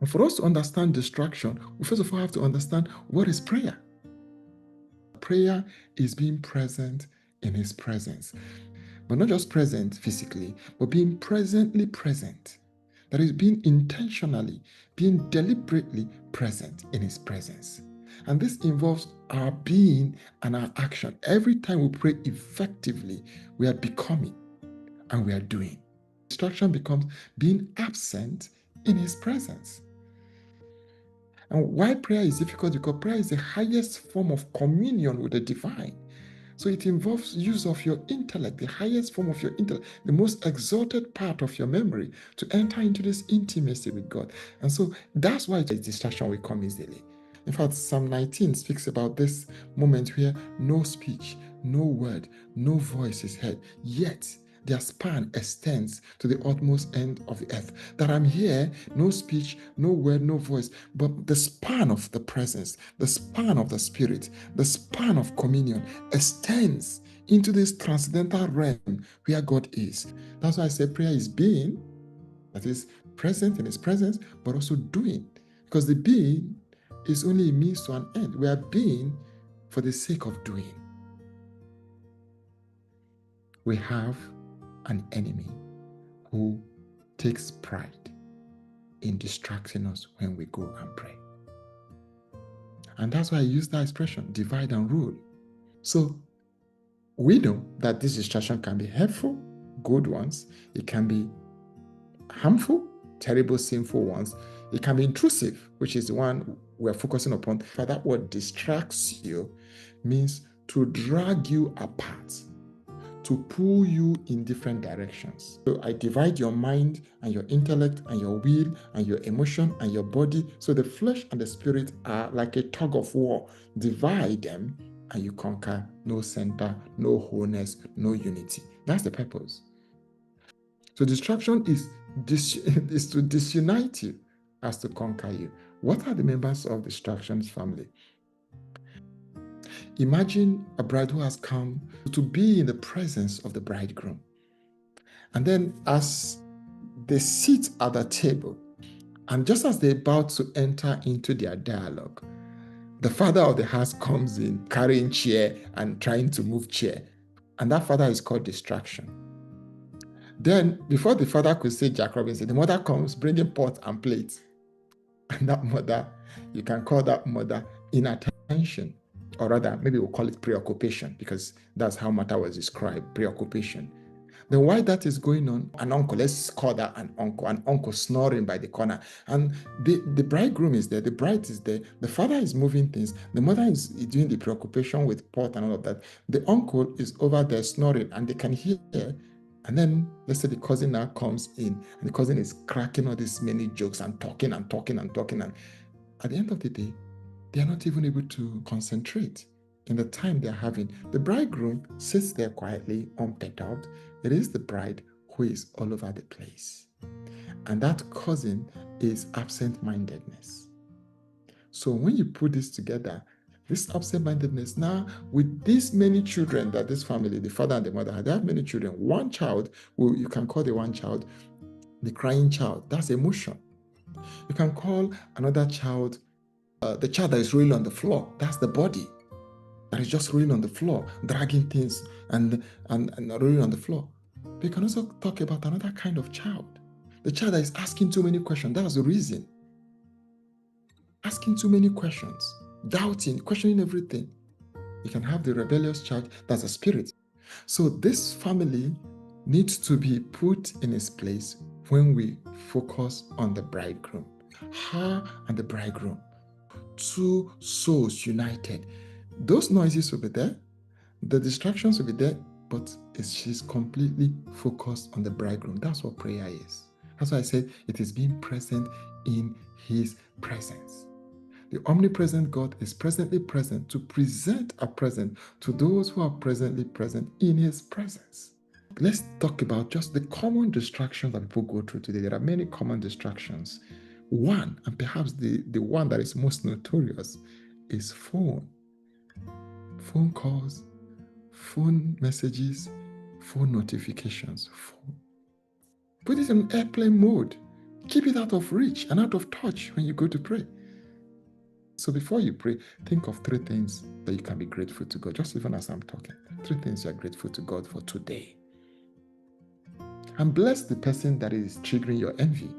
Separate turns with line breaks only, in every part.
And for us to understand distraction, we first of all have to understand what is prayer. Prayer is being present in His presence, but not just present physically, but being presently present. That is being intentionally, being deliberately present in His presence. And this involves our being and our action. Every time we pray effectively, we are becoming and we are doing. Distraction becomes being absent in His presence. And why prayer is difficult? Because prayer is the highest form of communion with the divine. So it involves use of your intellect, the highest form of your intellect, the most exalted part of your memory to enter into this intimacy with God. And so that's why distraction will come easily. In fact, Psalm 19 speaks about this moment where no speech, no word, no voice is heard, yet their span extends to the utmost end of the earth. That I'm here, no speech, no word, no voice, but the span of the presence, the span of the Spirit, the span of communion extends into this transcendental realm where God is. That's why I say prayer is being, that is present in His presence, but also doing. Because the being is only a means to an end. We are being for the sake of doing. We have an enemy who takes pride in distracting us when we go and pray. And that's why I use that expression, divide and rule. So we know that this distraction can be helpful, good ones. It can be harmful, terrible, sinful ones. It can be intrusive, which is the one we're focusing upon. For that word distracts you means to drag you apart, to pull you in different directions. So I divide your mind and your intellect and your will and your emotion and your body. So the flesh and the spirit are like a tug of war. Divide them and you conquer. No center, no wholeness, no unity. That's the purpose. So distraction is to disunite you as to conquer you. What are the members of distractions family? Imagine a bride who has come to be in the presence of the bridegroom. And then as they sit at the table, and just as they're about to enter into their dialogue, the father of the house comes in carrying chair and trying to move chair. And that father is called distraction. Then before the father could say Jack Robinson, the mother comes bringing pot and plate. And that mother, you can call that mother inattention. Or rather, maybe we'll call it preoccupation, because that's how matter was described, preoccupation. Then while that is going on, an uncle, let's call that an uncle snoring by the corner. And the bridegroom is there, the bride is there, the father is moving things, the mother is doing the preoccupation with pot and all of that. The uncle is over there snoring and they can hear. And then let's say the cousin now comes in and the cousin is cracking all these many jokes and talking and talking and talking. And at the end of the day, they are not even able to concentrate in the time they're having. The bridegroom sits there quietly, unperturbed. It is the bride who is all over the place. And that cousin is absent-mindedness. So when you put this together, this absent-mindedness now, with these many children that this family, the father and the mother, they have many children. One child, you can call the one child the crying child. That's emotion. You can call another child the child that is rolling on the floor. That's the body that is just rolling on the floor, dragging things and rolling on the floor. But you can also talk about another kind of child. The child that is asking too many questions. That's the reason. Asking too many questions, doubting, questioning everything. You can have the rebellious child. That's a spirit. So this family needs to be put in its place when we focus on the bridegroom. Her and the bridegroom. Two souls united. Those noises will be there, the distractions will be there, but she's completely focused on the bridegroom. That's what prayer is. That's why I said it is being present in His presence. The omnipresent God is presently present to present a present to those who are presently present in His presence. Let's talk about just the common distractions that people go through today. There are many common distractions. One, and perhaps the one that is most notorious, is phone. Phone calls, phone messages, phone notifications. Phone. Put it in airplane mode. Keep it out of reach and out of touch when you go to pray. So before you pray, think of 3 things that you can be grateful to God, just even as I'm talking. 3 things you are grateful to God for today. And bless the person that is triggering your envy.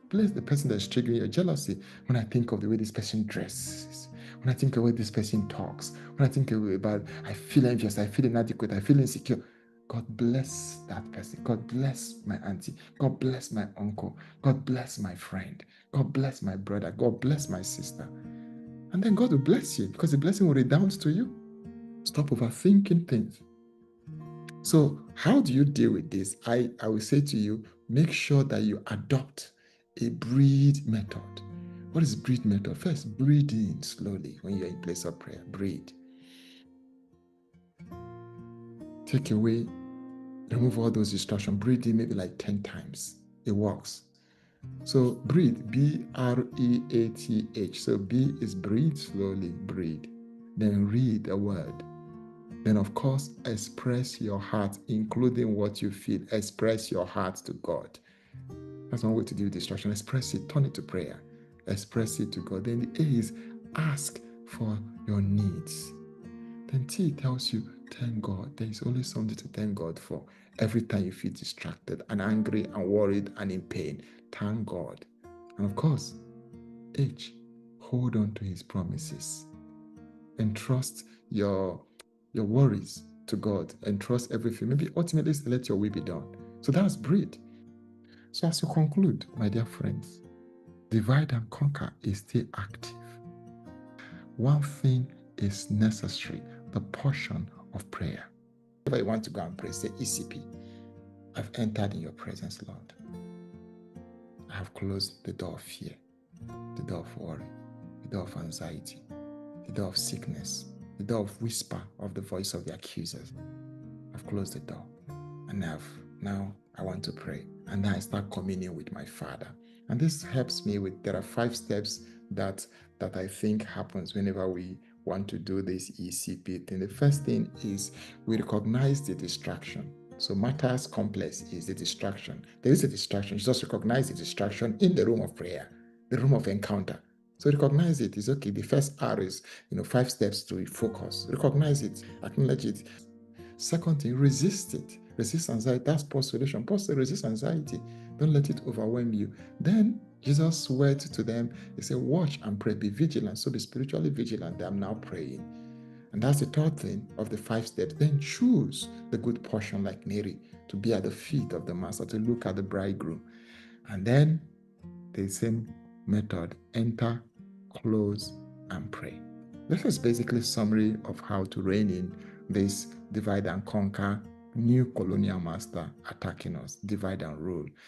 Bless the person that is triggering your jealousy. When I think of the way this person dresses, when I think of the way this person talks, when I think about, I feel envious, I feel inadequate, I feel insecure. God bless that person. God bless my auntie. God bless my uncle. God bless my friend. God bless my brother. God bless my sister. And then God will bless you because the blessing will redound to you. Stop overthinking things. So how do you deal with this? I will say to you, make sure that you adopt a breathe method. What is breathe method? First, breathe in slowly when you're in place of prayer. Breathe. Take away, remove all those distractions. Breathe in maybe like 10 times. It works. So breathe, B-R-E-A-T-H. So B is breathe slowly, breathe. Then read a word. Then, of course, express your heart, including what you feel. Express your heart to God. That's one way to deal with distraction. Express it, turn it to prayer. Express it to God. Then the A is ask for your needs. Then T tells you, thank God. There is always something to thank God for. Every time you feel distracted and angry and worried and in pain, thank God. And of course, H, hold on to His promises. Entrust your worries to God. Entrust everything. Maybe ultimately let your will be done. So that's breathe. So as you conclude, my dear friends, divide and conquer is still active. One thing is necessary, the portion of prayer. If I want to go and pray, say ECP. I've entered in your presence, Lord. I have closed the door of fear, the door of worry, the door of anxiety, the door of sickness, the door of whisper of the voice of the accusers. I've closed the door. And now I want to pray. And then I start communing with my Father. And this helps me with, there are 5 steps that I think happens whenever we want to do this ECP thing. The first thing is we recognize the distraction. So matters complex is the distraction. There is a distraction. You just recognize the distraction in the room of prayer, the room of encounter. So recognize it. It's okay. The first R is, 5 steps to focus. Recognize it, acknowledge it. Second thing, resist it. Resist anxiety. That's Paul's solution. Paul said, resist anxiety. Don't let it overwhelm you. Then Jesus swear to them. He said, watch and pray. Be vigilant. So be spiritually vigilant. I'm now praying. And that's the third thing of the 5 steps. Then choose the good portion like Mary to be at the feet of the Master, to look at the bridegroom. And then the same method, enter, close, and pray. This is basically a summary of how to rein in this divide and conquer, new colonial master attacking us, divide and rule.